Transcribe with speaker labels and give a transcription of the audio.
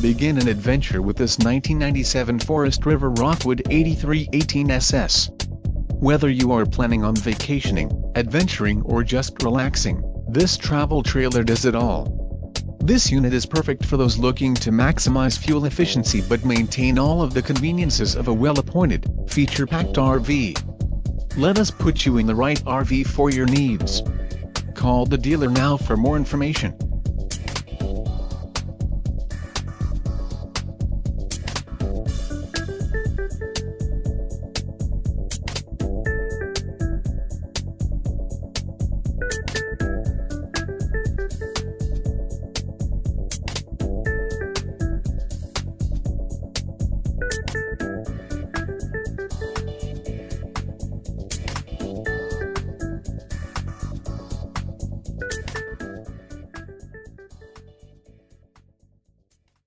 Speaker 1: Begin an adventure with this 1997 Forest River Rockwood 8318 SS. Whether you are planning on vacationing, adventuring or just relaxing, this travel trailer does it all. This unit is perfect for those looking to maximize fuel efficiency but maintain all of the conveniences of a well-appointed, feature-packed RV. Let us put you in the right RV for your needs. Call the dealer now for more information.